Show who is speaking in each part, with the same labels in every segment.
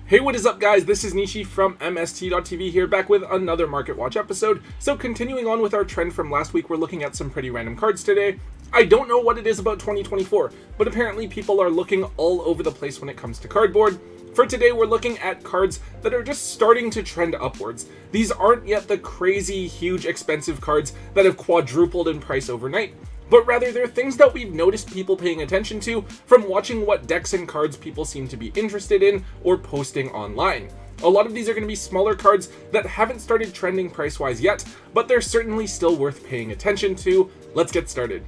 Speaker 1: Hey, what is up guys, this is Nishi from MST.TV here, back with another Market Watch episode. So continuing on with our trend from last week, we're looking at some pretty random cards today. I don't know what it is about 2024, but apparently people are looking all over the place when it comes to cardboard. For today, we're looking at cards that are just starting to trend upwards. These aren't yet the crazy, huge, expensive cards that have quadrupled in price overnight, but rather they're things that we've noticed people paying attention to from watching what decks and cards people seem to be interested in or posting online. A lot of these are going to be smaller cards that haven't started trending price-wise yet, but they're certainly still worth paying attention to. Let's get started.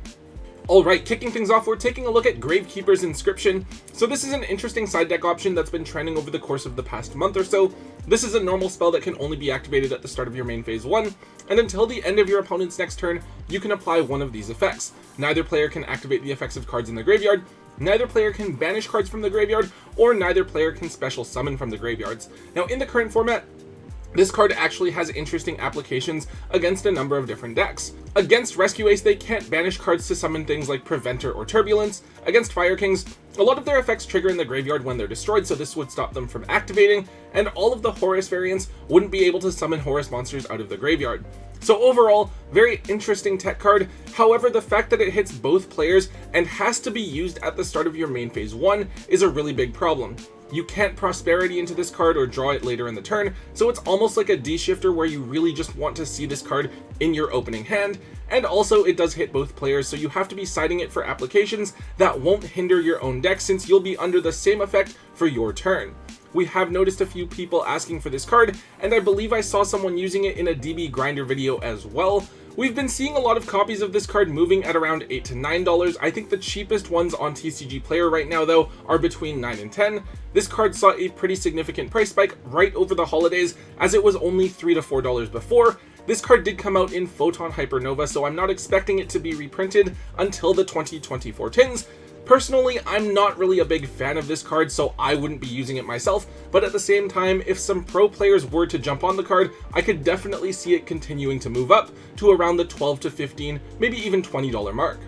Speaker 1: Alright, kicking things off, we're taking a look at Gravekeeper's Inscription. So this is an interesting side deck option that's been trending over the course of the past month or so. This is a normal spell that can only be activated at the start of your main phase 1, and until the end of your opponent's next turn, you can apply one of these effects. Neither player can activate the effects of cards in the graveyard, neither player can banish cards from the graveyard, or neither player can special summon from the graveyards. Now in the current format, this card actually has interesting applications against a number of different decks. Against Rescue Ace, they can't banish cards to summon things like Preventer or Turbulence. Against Fire Kings, a lot of their effects trigger in the graveyard when they're destroyed, so this would stop them from activating, and all of the Horus variants wouldn't be able to summon Horus monsters out of the graveyard. So overall, very interesting tech card. However, the fact that it hits both players and has to be used at the start of your main phase 1 is a really big problem. You can't Prosperity into this card or draw it later in the turn, so it's almost like a D-shifter where you really just want to see this card in your opening hand, and also it does hit both players, so you have to be siding it for applications that won't hinder your own deck since you'll be under the same effect for your turn. We have noticed a few people asking for this card, and I believe I saw someone using it in a DB Grinder video as well. We've been seeing a lot of copies of this card moving at around $8 to $9. I think the cheapest ones on TCG Player right now though are between $9 and $10. This card saw a pretty significant price spike right over the holidays, as it was only $3 to $4 before. This card did come out in Photon Hypernova, so I'm not expecting it to be reprinted until the 2024 tins. Personally, I'm not really a big fan of this card, so I wouldn't be using it myself, but at the same time, if some pro players were to jump on the card, I could definitely see it continuing to move up to around the $12 to $15, maybe even $20 mark.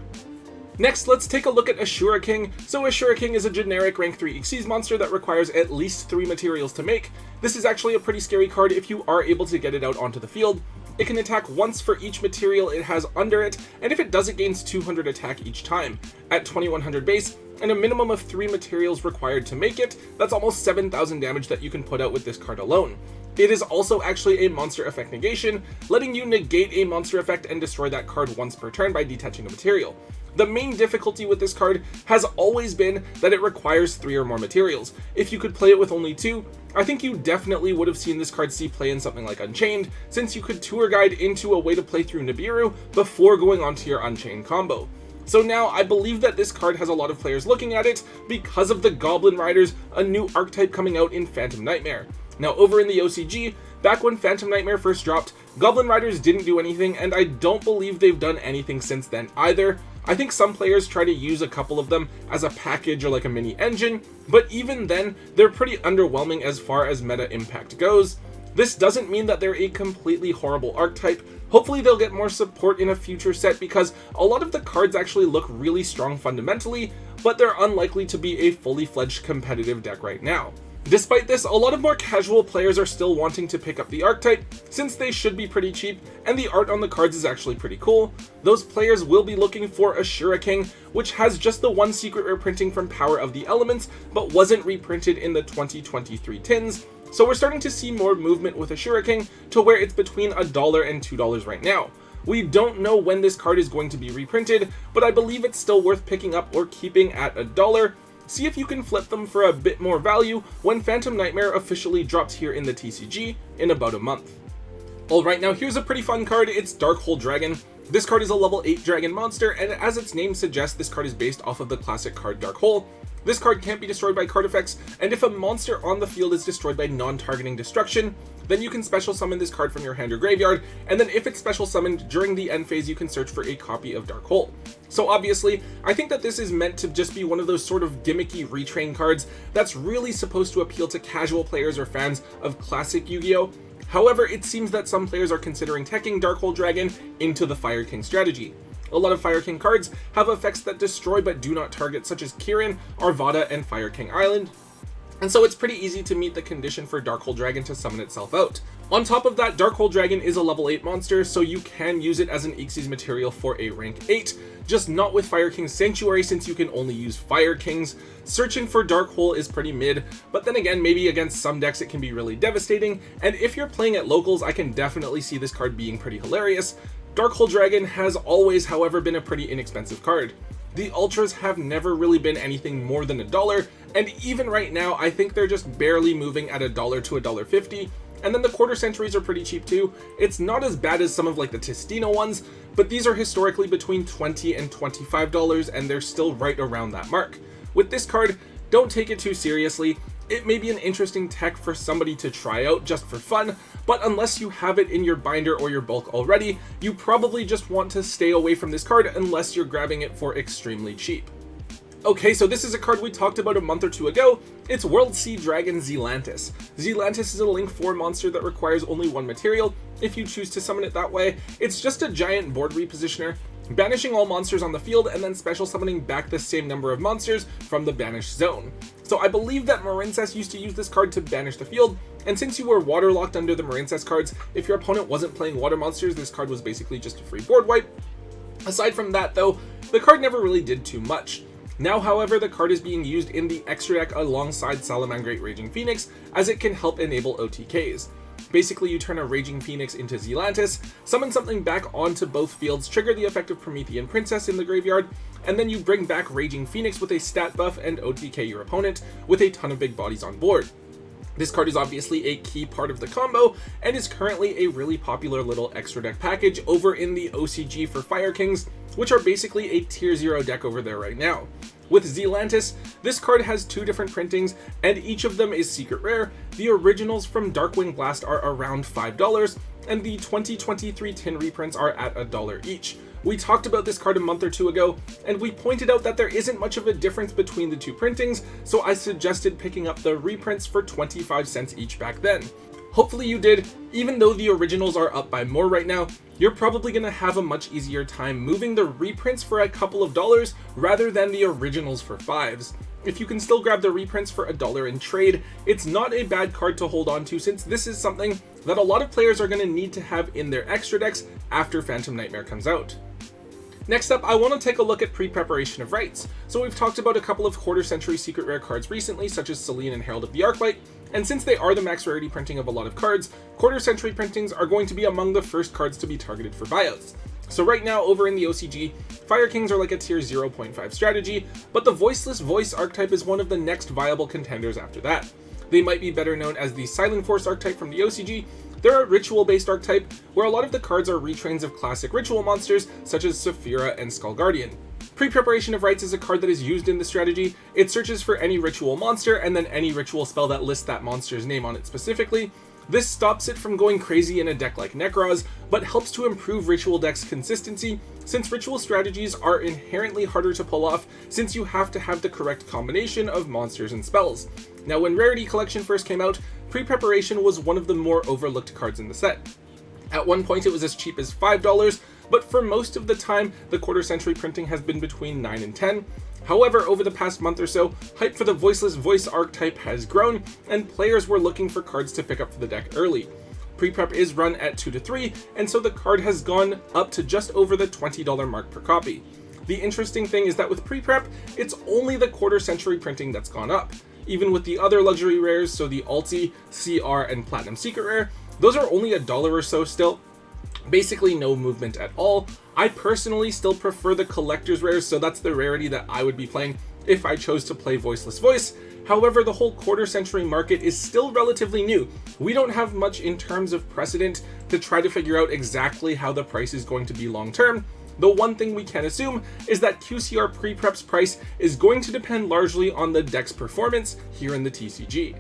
Speaker 1: Next, let's take a look at Ashur King. So Ashur King is a generic rank 3 Xyz monster that requires at least 3 materials to make. This is actually a pretty scary card if you are able to get it out onto the field. It can attack once for each material it has under it, and if it does, it gains 200 attack each time. At 2100 base, and a minimum of 3 materials required to make it, that's almost 7,000 damage that you can put out with this card alone. It is also actually a monster effect negation, letting you negate a monster effect and destroy that card once per turn by detaching a material. The main difficulty with this card has always been that it requires 3 or more materials. If you could play it with only 2, I think you definitely would have seen this card see play in something like Unchained, since you could tour guide into a way to play through Nibiru before going on to your Unchained combo. So now I believe that this card has a lot of players looking at it because of the Goblin Riders, a new archetype coming out in Phantom Nightmare. Now over in the OCG, back when Phantom Nightmare first dropped, Goblin Riders didn't do anything, and I don't believe they've done anything since then either. I think some players try to use a couple of them as a package or like a mini engine, but even then, they're pretty underwhelming as far as meta impact goes. This doesn't mean that they're a completely horrible archetype. Hopefully they'll get more support in a future set because a lot of the cards actually look really strong fundamentally, but they're unlikely to be a fully fledged competitive deck right now. Despite this, a lot of more casual players are still wanting to pick up the archetype, since they should be pretty cheap, and the art on the cards is actually pretty cool. Those players will be looking for Ashur King, which has just the one secret reprinting from Power of the Elements, but wasn't reprinted in the 2023 tins. So we're starting to see more movement with Ashur King to where it's between $1 and $2 right now. We don't know when this card is going to be reprinted, but I believe it's still worth picking up or keeping at $1. See if you can flip them for a bit more value when Phantom Nightmare officially drops here in the TCG in about a month. Alright, now here's a pretty fun card. It's Darkhole Dragon. This card is a level 8 dragon monster, and as its name suggests, this card is based off of the classic card Darkhole. This card can't be destroyed by card effects, and if a monster on the field is destroyed by non-targeting destruction, then you can special summon this card from your hand or graveyard, and then if it's special summoned during the end phase, you can search for a copy of Darkhole. So obviously, I think that this is meant to just be one of those sort of gimmicky retrain cards that's really supposed to appeal to casual players or fans of classic Yu-Gi-Oh! However, it seems that some players are considering teching Darkhole Dragon into the Fire King strategy. A lot of Fire King cards have effects that destroy but do not target, such as Kirin, Arvada, and Fire King Island. and so it's pretty easy to meet the condition for Darkhole Dragon to summon itself out. On top of that, Darkhole Dragon is a level 8 monster, so you can use it as an Xyz material for a rank 8, just not with Fire King's Sanctuary since you can only use Fire Kings. Searching for Darkhole is pretty mid, but then again, maybe against some decks it can be really devastating, and if you're playing at locals, I can definitely see this card being pretty hilarious. Darkhole Dragon has always, however, been a pretty inexpensive card. The Ultras have never really been anything more than $1, and even right now, I think they're just barely moving at $1 to $1.50, and then the quarter centuries are pretty cheap too. It's not as bad as some of like the Testino ones, but these are historically between $20 and $25, and they're still right around that mark. With this card, don't take it too seriously. It may be an interesting tech for somebody to try out just for fun, but unless you have it in your binder or your bulk already, you probably just want to stay away from this card unless you're grabbing it for extremely cheap. Okay, so this is a card we talked about a month or two ago. It's World Sea Dragon Zantis. Zantis is a Link 4 monster that requires only one material, if you choose to summon it that way. It's just a giant board repositioner, banishing all monsters on the field and then special summoning back the same number of monsters from the banished zone. So I believe that Marincess used to use this card to banish the field, and since you were waterlocked under the Marincess cards, if your opponent wasn't playing water monsters, this card was basically just a free board wipe. Aside from that though, the card never really did too much. Now, however, the card is being used in the extra deck alongside Salamangreat Raging Phoenix, as it can help enable OTKs. Basically, you turn a Raging Phoenix into Zantis, summon something back onto both fields, trigger the effect of Promethean Princess in the graveyard, and then you bring back Raging Phoenix with a stat buff and OTK your opponent with a ton of big bodies on board. This card is obviously a key part of the combo, and is currently a really popular little extra deck package over in the OCG for Fire Kings, which are basically a tier 0 deck over there right now. With Zantis, this card has 2 different printings, and each of them is secret rare. The originals from Darkwing Blast are around $5, and the 2023 tin reprints are at $1 each. We talked about this card a month or two ago, and we pointed out that there isn't much of a difference between the 2 printings, so I suggested picking up the reprints for 25 cents each back then. Hopefully you did. Even though the originals are up by more right now, you're probably going to have a much easier time moving the reprints for a couple of dollars rather than the originals for 5s. If you can still grab the reprints for $1 in trade, it's not a bad card to hold on to, since this is something that a lot of players are going to need to have in their extra decks after Phantom Nightmare comes out. Next up, I want to take a look at pre-preparation of rites. So we've talked about a couple of quarter century secret rare cards recently, such as Selene and Herald of the Arclight, and since they are the max rarity printing of a lot of cards, quarter century printings are going to be among the first cards to be targeted for buyouts. So right now, over in the OCG, Fire Kings are like a tier 0.5 strategy, but the Voiceless Voice archetype is one of the next viable contenders after that. They might be better known as the Silent Force archetype from the OCG. They're a ritual-based archetype, where a lot of the cards are retrains of classic ritual monsters, such as Saphira and Skull Guardian. Pre-preparation of rites is a card that is used in the strategy. It searches for any ritual monster, and then any ritual spell that lists that monster's name on it specifically. This stops it from going crazy in a deck like Nekroz, but helps to improve ritual decks' consistency, since ritual strategies are inherently harder to pull off, since you have to have the correct combination of monsters and spells. Now, when Rarity Collection first came out, pre-preparation was one of the more overlooked cards in the set. At one point it was as cheap as $5, but for most of the time, the quarter century printing has been between 9 and 10. However, over the past month or so, hype for the Voiceless Voice archetype has grown, and players were looking for cards to pick up for the deck early. Pre-prep is run at 2 to 3, and so the card has gone up to just over the $20 mark per copy. The interesting thing is that with pre-prep, it's only the quarter century printing that's gone up. Even with the other luxury rares, so the Alti, CR, and Platinum Secret Rare, those are only $1 or so still. Basically no movement at all. I personally still prefer the collector's rares, so that's the rarity that I would be playing if I chose to play Voiceless Voice. However, the whole quarter century market is still relatively new. We don't have much in terms of precedent to try to figure out exactly how the price is going to be long term. The one thing we can assume is that QCR pre-prep's price is going to depend largely on the deck's performance here in the TCG.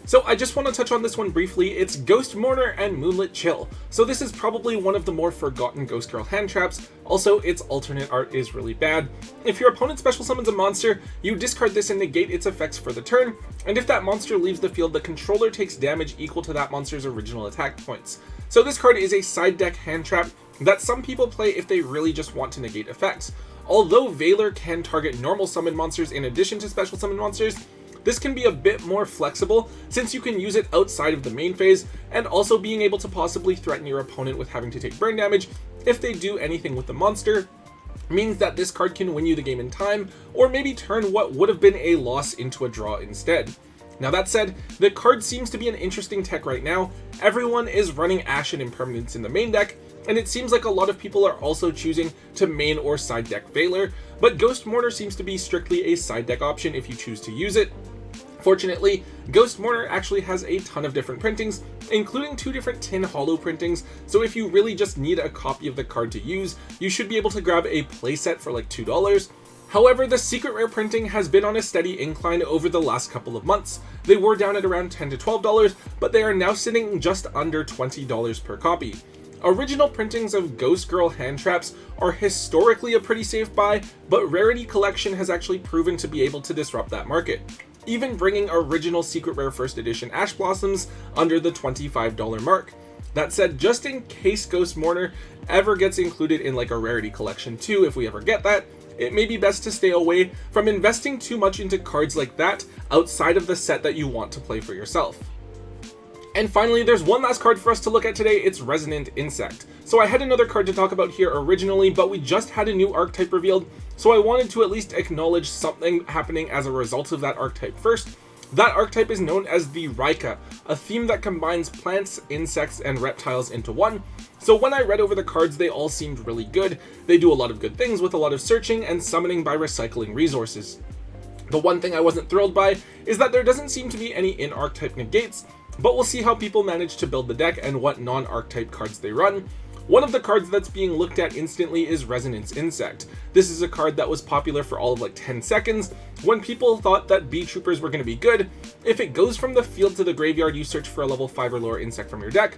Speaker 1: So I just want to touch on this one briefly. It's Ghost Mourner and Moonlit Chill. So this is probably one of the more forgotten Ghost Girl hand traps. Also, its alternate art is really bad. If your opponent special summons a monster, you discard this and negate its effects for the turn, and if that monster leaves the field, the controller takes damage equal to that monster's original attack points. So this card is a side deck hand trap that some people play if they really just want to negate effects. Although Valor can target normal summon monsters in addition to special summon monsters, This can be a bit more flexible since you can use it outside of the main phase, and also being able to possibly threaten your opponent with having to take burn damage if they do anything with the monster means that this card can win you the game in time, or maybe turn what would have been a loss into a draw instead. Now that said, the card seems to be an interesting tech right now. Everyone is running Ashen Impermanence in the main deck, and it seems like a lot of people are also choosing to main or side deck Veiler, but Ghost Mourner seems to be strictly a side deck option if you choose to use it. Fortunately, Ghost Mourner actually has a ton of different printings, including 2 different tin hollow printings, so if you really just need a copy of the card to use, you should be able to grab a playset for like $2. However, the secret rare printing has been on a steady incline over the last couple of months. They were down at around $10 to $12, but they are now sitting just under $20 per copy. Original printings of Ghost Girl hand traps are historically a pretty safe buy, but Rarity Collection has actually proven to be able to disrupt that market, even bringing original secret rare first edition Ash Blossoms under the $25 mark. That said, just in case Ghost Mourner ever gets included in like a Rarity Collection too, if we ever get that, it may be best to stay away from investing too much into cards like that outside of the set that you want to play for yourself. And finally, there's one last card for us to look at today. It's Resonant Insect. So I had another card to talk about here originally, but we just had a new archetype revealed, so I wanted to at least acknowledge something happening as a result of that archetype first. That archetype is known as the Rika, a theme that combines plants, insects, and reptiles into one. So when I read over the cards, they all seemed really good. They do a lot of good things with a lot of searching and summoning by recycling resources. The one thing I wasn't thrilled by is that there doesn't seem to be any in-archetype negates, but we'll see how people manage to build the deck and what non-archetype cards they run. One of the cards that's being looked at instantly is Resonance Insect. This is a card that was popular for all of like 10 seconds when people thought that Bee Troopers were going to be good. If it goes from the field to the graveyard, you search for a level 5 or lower insect from your deck,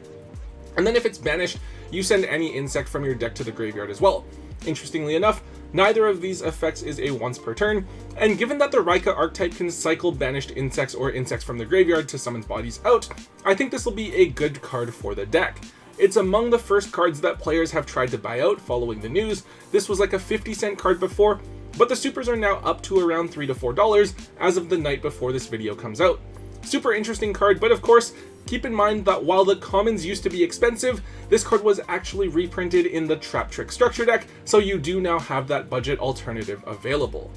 Speaker 1: and then if it's banished, you send any insect from your deck to the graveyard as well. Interestingly enough, neither of these effects is a once per turn, and given that the Rika archetype can cycle banished insects or insects from the graveyard to summon bodies out, I think this will be a good card for the deck. It's among the first cards that players have tried to buy out following the news. This was like a 50-cent card before, but the supers are now up to around $3 to $4 as of the night before this video comes out. Super interesting card, but of course, keep in mind that while the commons used to be expensive, this card was actually reprinted in the Trap Trick structure deck, so you do now have that budget alternative available.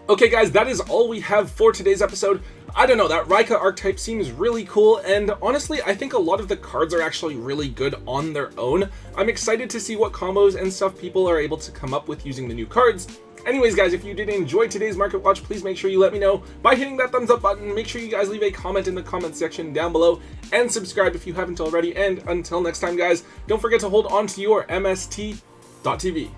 Speaker 1: Okay guys, that is all we have for today's episode. I don't know, that Rika archetype seems really cool, and honestly, I think a lot of the cards are actually really good on their own. I'm excited to see what combos and stuff people are able to come up with using the new cards. Anyways guys, if you did enjoy today's Market Watch, please make sure you let me know by hitting that thumbs up button. Make sure you guys leave a comment in the comment section down below, and subscribe if you haven't already. And until next time guys, don't forget to hold on to your MST.TV.